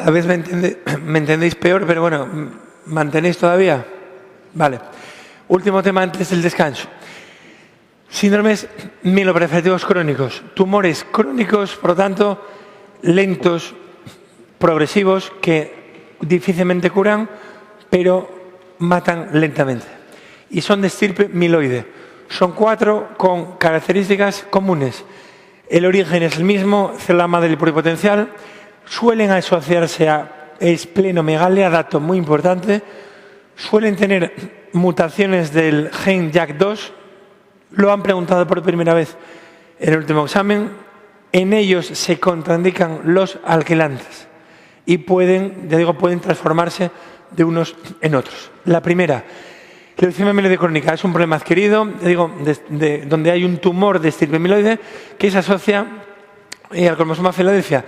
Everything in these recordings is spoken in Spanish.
Cada vez me entendéis peor, pero bueno, ¿mantenéis todavía? Vale. Último tema antes del descanso. Síndromes mieloproliferativos crónicos. Tumores crónicos, por lo tanto, lentos, progresivos, que difícilmente curan, pero matan lentamente. Y son de estirpe mieloide. Son 4 con características comunes. El origen es el mismo, célula madre del pluripotencial. Suelen asociarse a esplenomegalia, dato muy importante. Suelen tener mutaciones del gen JAK2. Lo han preguntado por primera vez en el último examen. En ellos se contraindican los alquilantes y pueden transformarse de unos en otros. La primera, leucemia mieloide crónica, es un problema adquirido, donde hay un tumor de estirpe mieloide que se asocia al cromosoma Filadelfia,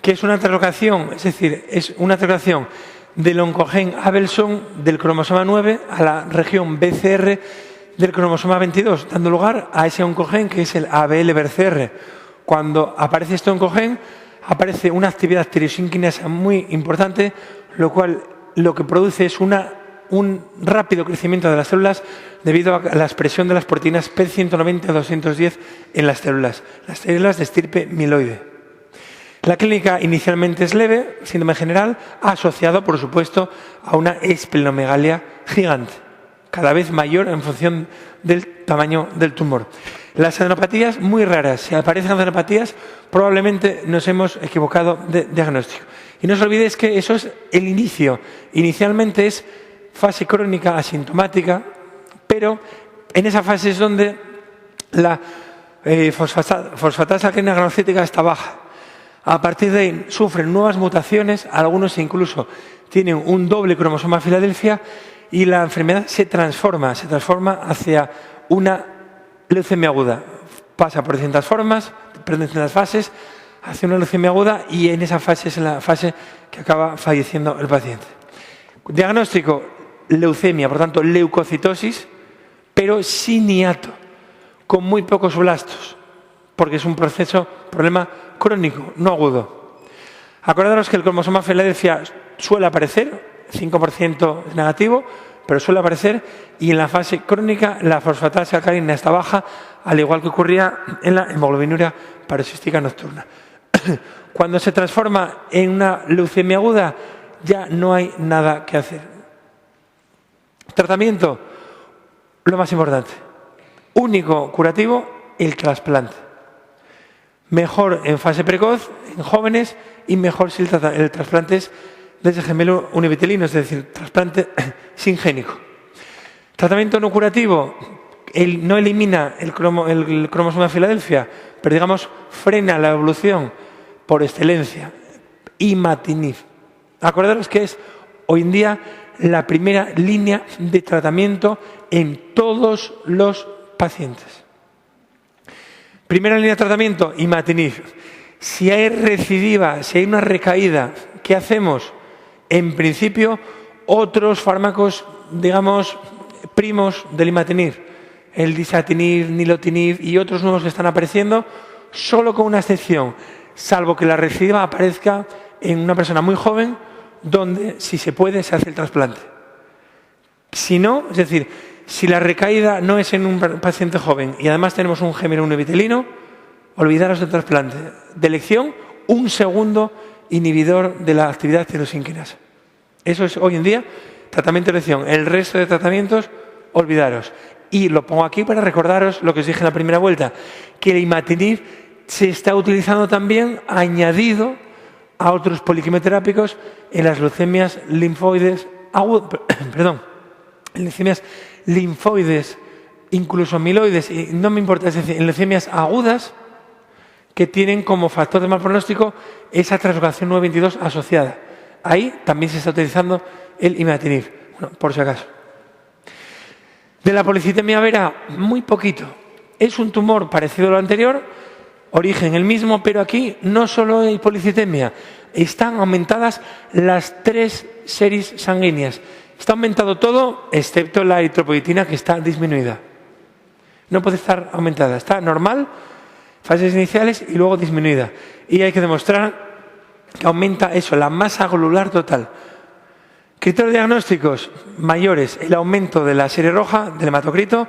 que es una translocación, es decir, es una translocación del oncogen Abelson del cromosoma 9 a la región BCR del cromosoma 22, dando lugar a ese oncogen que es el ABL-BCR. Cuando aparece este oncogen, aparece una actividad tirosínquinasa muy importante, lo cual lo que produce es un rápido crecimiento de las células debido a la expresión de las proteínas P190-210 en las células de estirpe mieloide. La clínica inicialmente es leve, síndrome general, asociado, por supuesto, a una esplenomegalia gigante, cada vez mayor en función del tamaño del tumor. Las adenopatías muy raras. Si aparecen adenopatías, probablemente nos hemos equivocado de diagnóstico. Y no os olvidéis que eso es el inicio. Inicialmente es fase crónica asintomática, pero en esa fase es donde la fosfatasa alquilina granulocítica está baja. A partir de ahí sufren nuevas mutaciones, algunos incluso tienen un doble cromosoma Filadelfia y la enfermedad se transforma hacia una leucemia aguda. Pasa por distintas formas, distintas fases, hacia una leucemia aguda y en esa fase es la fase que acaba falleciendo el paciente. Diagnóstico, leucemia, por tanto leucocitosis, pero sin hiato, con muy pocos blastos, porque es un problema crónico, no agudo. Acordaros que el cromosoma Filadelfia suele aparecer, 5% es negativo, pero suele aparecer, y en la fase crónica la fosfatasa alcalina está baja, al igual que ocurría en la hemoglobinuria paroxística nocturna. Cuando se transforma en una leucemia aguda, ya no hay nada que hacer. Tratamiento, lo más importante. Único curativo, el trasplante. Mejor en fase precoz, en jóvenes, y mejor si el trasplante es desde gemelo univitelino, es decir, trasplante singénico. Tratamiento no curativo, no elimina el cromosoma Filadelfia, pero digamos frena la evolución por excelencia. Imatinib. Acordaros que es hoy en día la primera línea de tratamiento en todos los pacientes. Primera línea de tratamiento, imatinib. Si hay recidiva, si hay una recaída, ¿qué hacemos? En principio, otros fármacos, digamos, primos del imatinib, el disatinib, nilotinib y otros nuevos que están apareciendo, solo con una excepción, salvo que la recidiva aparezca en una persona muy joven, donde, si se puede, se hace el trasplante. Si no, es decir, si la recaída no es en un paciente joven y además tenemos un gemelo univitelino, olvidaros del trasplante. De elección, un segundo inhibidor de la actividad tirosínquinasa. Eso es hoy en día tratamiento de elección. El resto de tratamientos, olvidaros. Y lo pongo aquí para recordaros lo que os dije en la primera vuelta, que el imatinib se está utilizando también añadido a otros poliquimioterápicos en las leucemias linfoides leucemias linfoides, incluso amiloides, y no me importa, es decir, en leucemias agudas que tienen como factor de mal pronóstico esa translocación 922 asociada. Ahí también se está utilizando el imatinib, bueno, por si acaso. De la policitemia vera, muy poquito. Es un tumor parecido a lo anterior, origen el mismo, pero aquí no solo hay policitemia, están aumentadas las 3 series sanguíneas. Está aumentado todo, excepto la eritropoyetina, que está disminuida. No puede estar aumentada, está normal, fases iniciales y luego disminuida. Y hay que demostrar que aumenta eso, la masa globular total. Criterios diagnósticos mayores, el aumento de la serie roja, del hematocrito,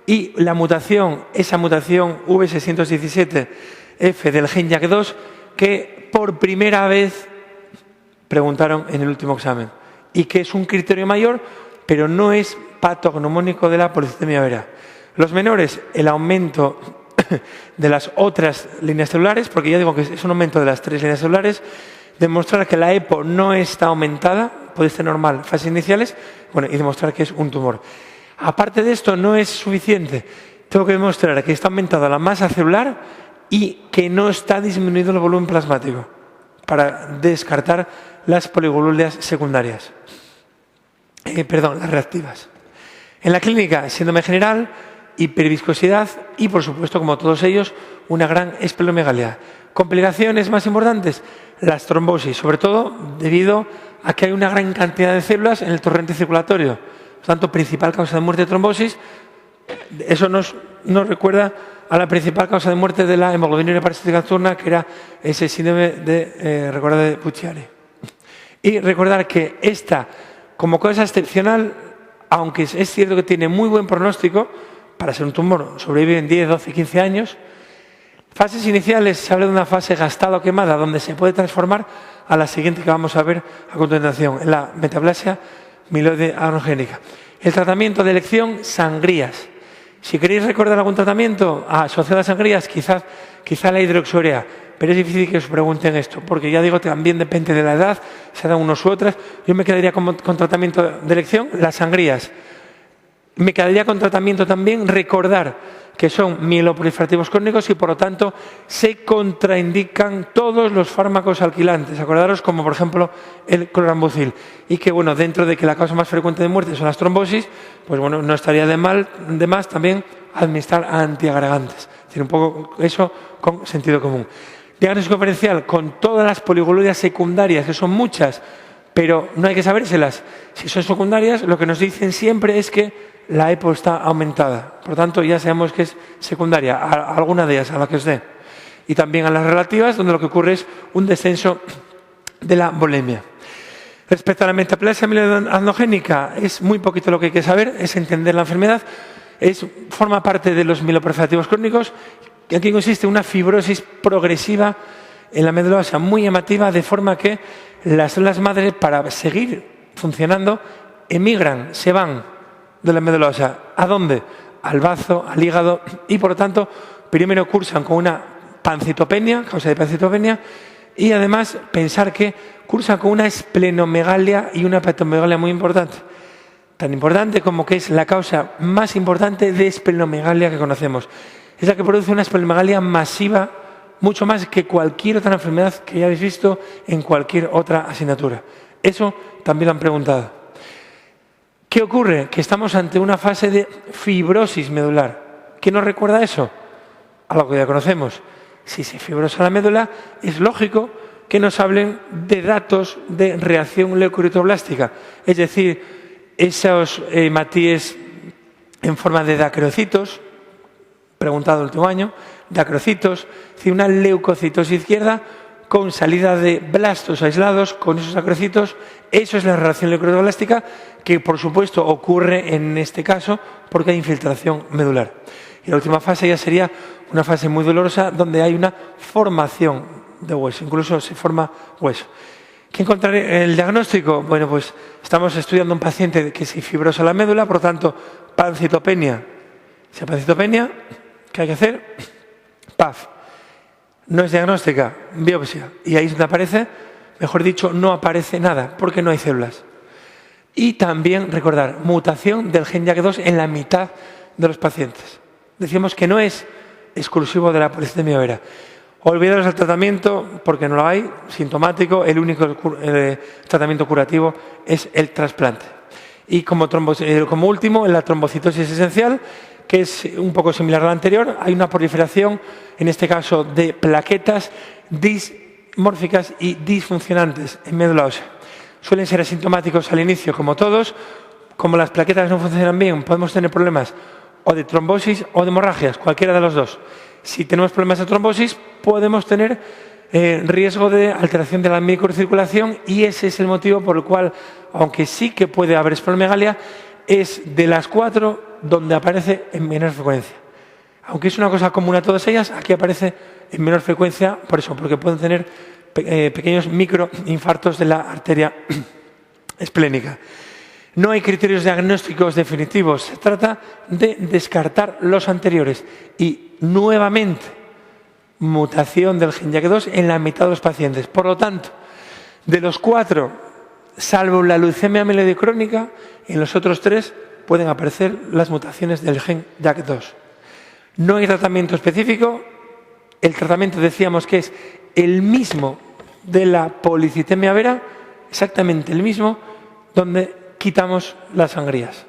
y la mutación, esa mutación V617F del gen JAK2, que por primera vez preguntaron en el último examen, y que es un criterio mayor, pero no es patognomónico de la policitemia vera. Los menores, el aumento de las otras líneas celulares, porque ya digo que es un aumento de las 3 líneas celulares, demostrar que la EPO no está aumentada, puede ser normal, fases iniciales, bueno, y demostrar que es un tumor. Aparte de esto, no es suficiente. Tengo que demostrar que está aumentada la masa celular y que no está disminuido el volumen plasmático para descartar las poliglobulias secundarias. Las reactivas. En la clínica, síndrome general, hiperviscosidad y, por supuesto, como todos ellos, una gran esplenomegalia. Complicaciones más importantes, las trombosis, sobre todo debido a que hay una gran cantidad de células en el torrente circulatorio. Por tanto, principal causa de muerte de trombosis. Eso nos recuerda a la principal causa de muerte de la hemoglobina parasitática nocturna, que era ese síndrome de Buchiari. Y recordar que esta, como cosa excepcional, aunque es cierto que tiene muy buen pronóstico, para ser un tumor sobrevive en 10, 12, 15 años. Fases iniciales, se habla de una fase gastada o quemada, donde se puede transformar a la siguiente que vamos a ver a continuación, en la metaplasia mieloide anogénica. El tratamiento de elección, sangrías. Si queréis recordar algún tratamiento asociado a sangrías, quizá la hidroxurea, pero es difícil que os pregunten esto, porque ya digo, también depende de la edad, se dan unos u otras. Yo me quedaría con tratamiento de elección, las sangrías. Me quedaría con tratamiento también recordar que son mieloproliferativos crónicos y, por lo tanto, se contraindican todos los fármacos alquilantes. Acordaros como, por ejemplo, el clorambucil. Y que, bueno, dentro de que la causa más frecuente de muerte son las trombosis, pues bueno, no estaría de más también administrar antiagregantes. Es decir, un poco eso con sentido común. Diagnóstico diferencial con todas las poliglobulias secundarias, que son muchas, pero no hay que sabérselas. Si son secundarias, lo que nos dicen siempre es que la EPO está aumentada. Por lo tanto, ya sabemos que es secundaria, a alguna de ellas, a la que os dé. Y también a las relativas, donde lo que ocurre es un descenso de la volemia. Respecto a la metaplasia mieloide anogénica, es muy poquito lo que hay que saber, es entender la enfermedad. Forma parte de los mieloproliferativos crónicos. Y aquí consiste una fibrosis progresiva en la médula ósea muy llamativa, de forma que las células madre, para seguir funcionando, emigran, se van de la médula ósea. ¿A dónde? Al bazo, al hígado, y por lo tanto primero cursan con una pancitopenia, causa de pancitopenia, y además pensar que cursan con una esplenomegalia y una hepatomegalia muy importante. Tan importante como que es la causa más importante de esplenomegalia que conocemos. Es la que produce una esplenomegalia masiva, mucho más que cualquier otra enfermedad que ya habéis visto en cualquier otra asignatura. Eso también lo han preguntado. ¿Qué ocurre? Que estamos ante una fase de fibrosis medular. ¿Qué nos recuerda eso? A lo que ya conocemos. Si se fibrosa la médula, es lógico que nos hablen de datos de reacción leucoritoblástica. Es decir, esos hematíes en forma de dacrocitos, preguntado el último año, dacrocitos, es decir, una leucocitosis izquierda con salida de blastos aislados con esos dacrocitos. Eso es la relación leucoritoblástica, que por supuesto ocurre en este caso porque hay infiltración medular. Y la última fase ya sería una fase muy dolorosa, donde hay una formación de hueso, incluso se forma hueso. ¿Qué encontrar el diagnóstico? Bueno, pues estamos estudiando un paciente que se fibrosa la médula, por lo tanto, pancitopenia. Si hay pancitopenia, ¿qué hay que hacer? PAF. No es diagnóstica, biopsia. Y ahí es donde aparece, mejor dicho, no aparece nada, porque no hay células. Y también recordar, mutación del gen JAK2 en la mitad de los pacientes. Decimos que no es exclusivo de la policitemia vera. Olvidaros el tratamiento, porque no lo hay, sintomático, el único tratamiento curativo es el trasplante. Y como último, en la trombocitosis esencial, que es un poco similar a la anterior, hay una proliferación, en este caso, de plaquetas dismórficas y disfuncionantes en médula ósea. Suelen ser asintomáticos al inicio, como todos. Como las plaquetas no funcionan bien, podemos tener problemas o de trombosis o de hemorragias, cualquiera de los dos. Si tenemos problemas de trombosis, podemos tener riesgo de alteración de la microcirculación, y ese es el motivo por el cual, aunque sí que puede haber esplenomegalia, es de las 4 donde aparece en menor frecuencia. Aunque es una cosa común a todas ellas, aquí aparece en menor frecuencia por eso, porque pueden tener pequeños microinfartos de la arteria esplénica. No hay criterios diagnósticos definitivos, se trata de descartar los anteriores y, nuevamente, mutación del gen JAK2 en la mitad de los pacientes. Por lo tanto, de los 4, salvo la leucemia amiloide crónica, en los otros 3 pueden aparecer las mutaciones del gen JAK2. No hay tratamiento específico. El tratamiento decíamos que es el mismo de la policitemia vera, exactamente el mismo, donde quitamos las sangrías.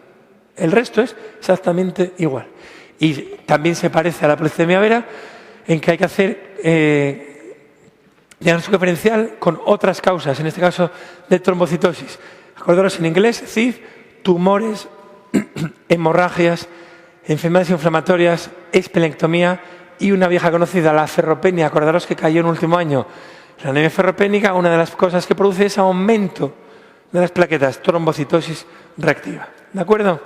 El resto es exactamente igual. Y también se parece a la policitemia vera en que hay que hacer diagnóstico diferencial con otras causas, en este caso de trombocitosis. Acordaros en inglés, CID, tumores, hemorragias, enfermedades inflamatorias, esplenectomía y una vieja conocida, la ferropenia. Acordaros que cayó en el último año. La anemia ferropénica, una de las cosas que produce es aumento de las plaquetas, trombocitosis reactiva. ¿De acuerdo?